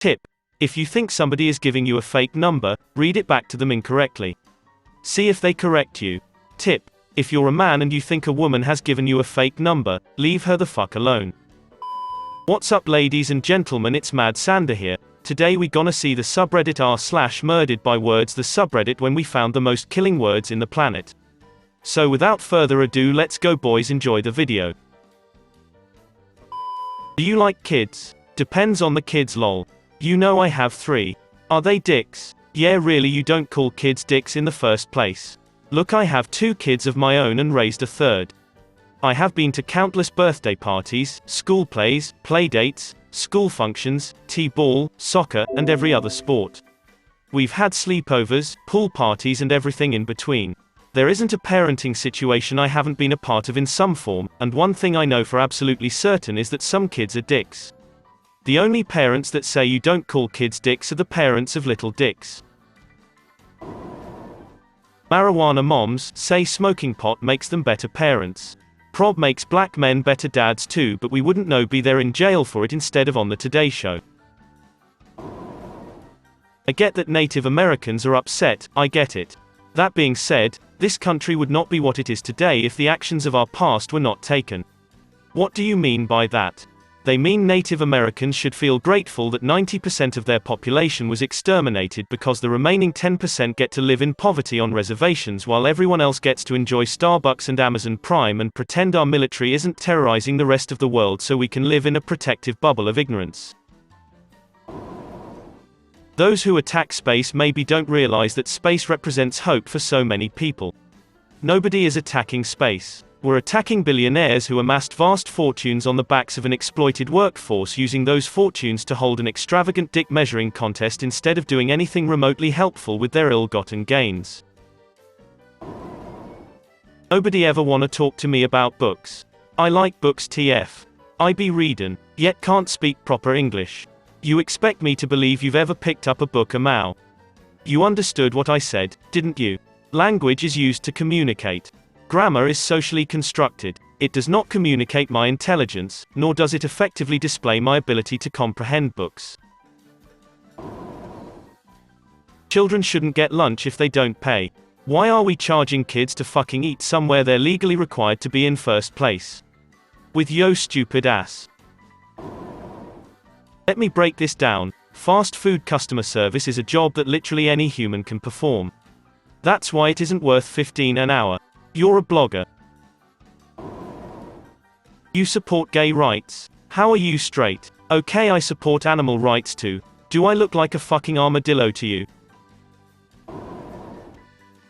Tip: if you think somebody is giving you a fake number, read it back to them incorrectly. See if they correct you. Tip: if you're a man and you think a woman has given you a fake number, leave her the fuck alone. What's up, ladies and gentlemen, it's MadSandar here. Today we gonna see the subreddit r/Murderedbywords, the subreddit when we found the most killing words in the planet. So without further ado, let's go boys, enjoy the video. Do you like kids? Depends on the kids, lol. You know I have 3. Are they dicks? Yeah, really, you don't call kids dicks in the first place. Look, I have 2 kids of my own and raised a 3rd. I have been to countless birthday parties, school plays, play dates, school functions, t-ball, soccer, and every other sport. We've had sleepovers, pool parties, and everything in between. There isn't a parenting situation I haven't been a part of in some form, and one thing I know for absolutely certain is that some kids are dicks. The only parents that say you don't call kids dicks are the parents of little dicks. Marijuana moms say smoking pot makes them better parents. Prob makes black men better dads too, but we wouldn't know, be there in jail for it instead of on the Today Show. I get that Native Americans are upset, I get it. That being said, this country would not be what it is today if the actions of our past were not taken. What do you mean by that? They mean Native Americans should feel grateful that 90% of their population was exterminated because the remaining 10% get to live in poverty on reservations while everyone else gets to enjoy Starbucks and Amazon Prime, and pretend our military isn't terrorizing the rest of the world so we can live in a protective bubble of ignorance. Those who attack space maybe don't realize that space represents hope for so many people. Nobody is attacking space. We're attacking billionaires who amassed vast fortunes on the backs of an exploited workforce, using those fortunes to hold an extravagant dick measuring contest instead of doing anything remotely helpful with their ill-gotten gains. Nobody ever wanna talk to me about books. I like books TF. I be readin', yet can't speak proper English. You expect me to believe you've ever picked up a book Mao? You understood what I said, didn't you? Language is used to communicate. Grammar is socially constructed. It does not communicate my intelligence, nor does it effectively display my ability to comprehend books. Children shouldn't get lunch if they don't pay. Why are we charging kids to fucking eat somewhere they're legally required to be in first place? With yo stupid ass. Let me break this down. Fast food customer service is a job that literally any human can perform. That's why it isn't worth $15 an hour. You're a blogger. You support gay rights. How are you straight? Okay, I support animal rights too. Do I look like a fucking armadillo to you?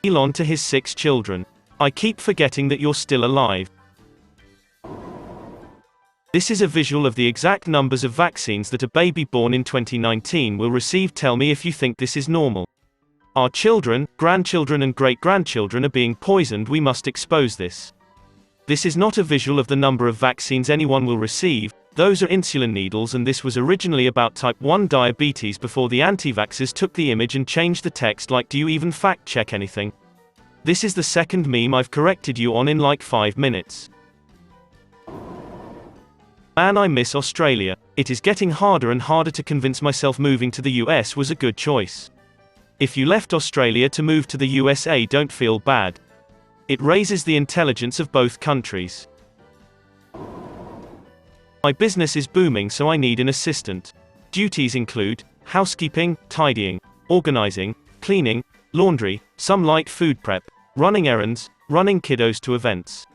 Elon to his 6 children. I keep forgetting that you're still alive. This is a visual of the exact numbers of vaccines that a baby born in 2019 will receive. Tell me if you think this is normal. Our children, grandchildren and great-grandchildren are being poisoned. We must expose this. This is not a visual of the number of vaccines anyone will receive. Those are insulin needles, and this was originally about type 1 diabetes before the anti-vaxxers took the image and changed the text. Like, do you even fact-check anything? This is the second meme I've corrected you on in like 5 minutes. Man, I miss Australia. It is getting harder and harder to convince myself moving to the US was a good choice. If you left Australia to move to the USA, don't feel bad. It raises the intelligence of both countries. My business is booming, so I need an assistant. Duties include housekeeping, tidying, organizing, cleaning, laundry, some light food prep, running errands, running kiddos to events.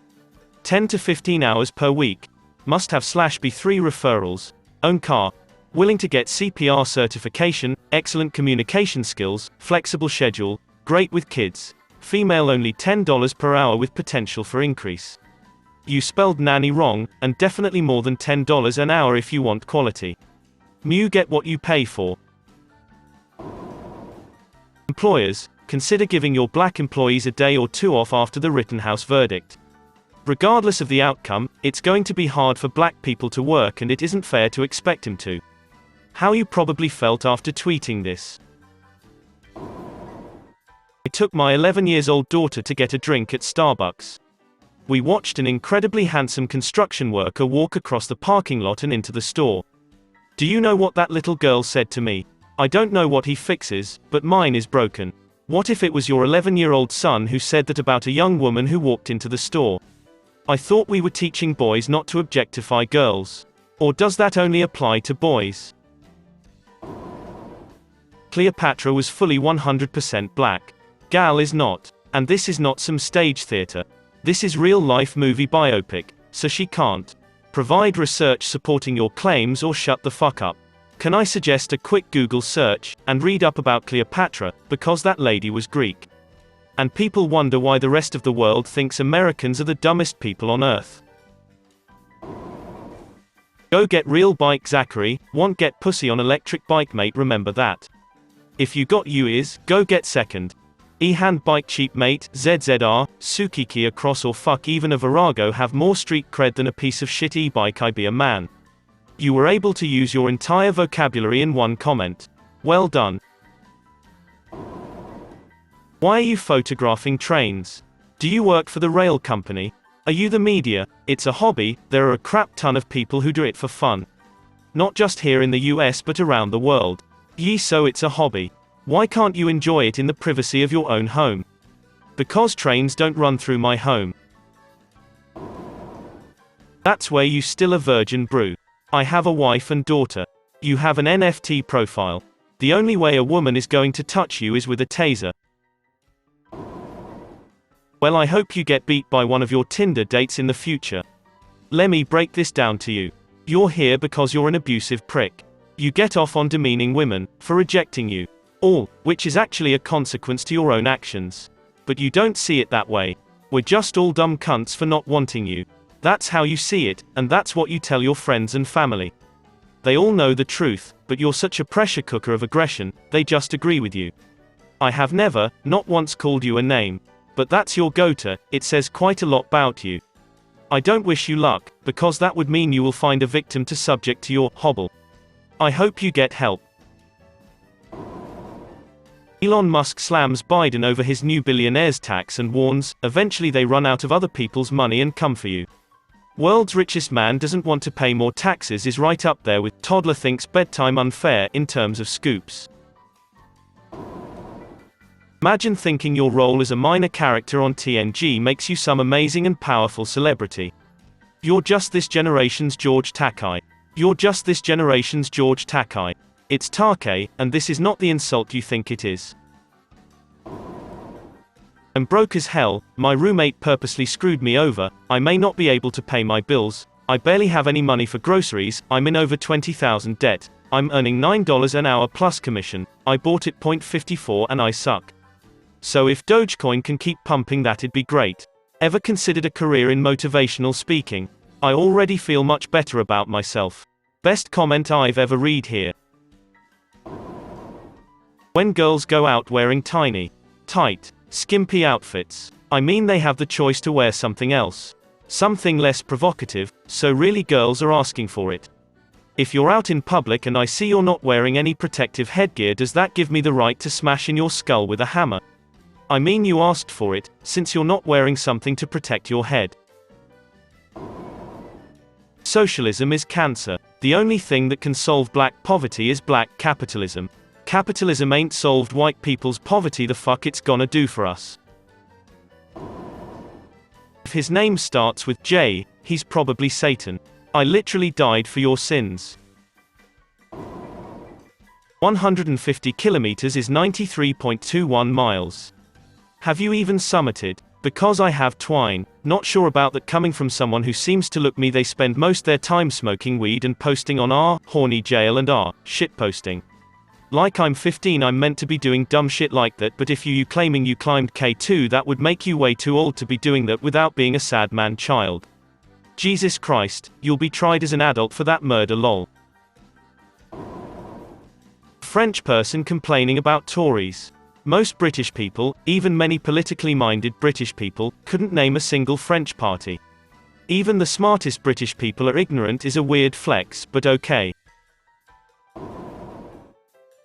10 to 15 hours per week. Must have /be 3 referrals, own car, willing to get CPR certification, excellent communication skills, flexible schedule, great with kids, female only, $10 per hour with potential for increase. You spelled nanny wrong, and definitely more than $10 an hour if you want quality. You get what you pay for. Employers, consider giving your black employees a day or 2 off after the Rittenhouse verdict. Regardless of the outcome, it's going to be hard for black people to work, and it isn't fair to expect him to. How you probably felt after tweeting this. I took my 11-year-old daughter to get a drink at Starbucks. We watched an incredibly handsome construction worker walk across the parking lot and into the store. Do you know what that little girl said to me? I don't know what he fixes, but mine is broken. What if it was your 11-year-old son who said that about a young woman who walked into the store? I thought we were teaching boys not to objectify girls. Or does that only apply to boys? Cleopatra was fully 100% black. Gal is not. And this is not some stage theater. This is real-life movie biopic, so she can't. Provide research supporting your claims or shut the fuck up. Can I suggest a quick Google search, and read up about Cleopatra, because that lady was Greek. And people wonder why the rest of the world thinks Americans are the dumbest people on earth. Go get real bike Zachary, want get pussy on electric bike mate remember that. If you got you is, go get second. E-hand bike cheap mate, ZZR, Sukiki across or fuck even a Virago have more street cred than a piece of shit e-bike I be a man. You were able to use your entire vocabulary in one comment. Well done. Why are you photographing trains? Do you work for the rail company? Are you the media? It's a hobby, there are a crap ton of people who do it for fun. Not just here in the US but around the world. So it's a hobby. Why can't you enjoy it in the privacy of your own home? Because trains don't run through my home. That's where you still a virgin Brew. I have a wife and daughter. You have an NFT profile. The only way a woman is going to touch you is with a taser. Well, I hope you get beat by one of your Tinder dates in the future. Let me break this down to you. You're here because you're an abusive prick. You get off on demeaning women, for rejecting you. All, which is actually a consequence to your own actions. But you don't see it that way. We're just all dumb cunts for not wanting you. That's how you see it, and that's what you tell your friends and family. They all know the truth, but you're such a pressure cooker of aggression, they just agree with you. I have never, not once called you a name. But that's your go-to, it says quite a lot about you. I don't wish you luck, because that would mean you will find a victim to subject to your hobble. I hope you get help. Elon Musk slams Biden over his new billionaires tax and warns, eventually they run out of other people's money and come for you. World's richest man doesn't want to pay more taxes is right up there with toddler thinks bedtime unfair in terms of scoops. Imagine thinking your role as a minor character on TNG makes you some amazing and powerful celebrity. You're just this generation's George Takei. You're just this generation's George Takei. It's Takei, and this is not the insult you think it is. I'm broke as hell, my roommate purposely screwed me over, I may not be able to pay my bills, I barely have any money for groceries, I'm in over $20,000 debt, I'm earning $9 an hour plus commission, I bought it 0.54 and I suck. So if Dogecoin can keep pumping that'd be great. Ever considered a career in motivational speaking? I already feel much better about myself. Best comment I've ever read here. When girls go out wearing tiny, tight, skimpy outfits, I mean they have the choice to wear something else. Something less provocative, so really girls are asking for it. If you're out in public and I see you're not wearing any protective headgear, does that give me the right to smash in your skull with a hammer? I mean you asked for it, since you're not wearing something to protect your head. Socialism is cancer. The only thing that can solve black poverty is black capitalism. Capitalism ain't solved white people's poverty, the fuck it's gonna do for us. If his name starts with J, he's probably Satan. I literally died for your sins. 150 kilometers is 93.21 miles. Have you even summited? Because I have twine. Not sure about that coming from someone who seems to look me they spend most their time smoking weed and posting on r horny jail and r shitposting. Like I'm 15 I'm meant to be doing dumb shit like that, but if you claiming you climbed K2 that would make you way too old to be doing that without being a sad man child. Jesus Christ, you'll be tried as an adult for that murder lol. French person complaining about Tories. Most British people, even many politically minded British people, couldn't name a single French party. Even the smartest British people are ignorant is a weird flex, but okay.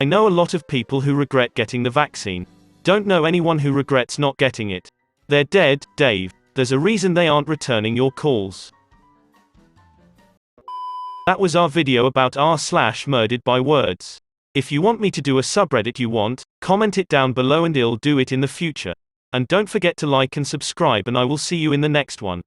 I know a lot of people who regret getting the vaccine. Don't know anyone who regrets not getting it. They're dead, Dave. There's a reason they aren't returning your calls. That was our video about r/murderedbywords. If you want me to do a subreddit you want, comment it down below and I'll do it in the future. And don't forget to like and subscribe and I will see you in the next one.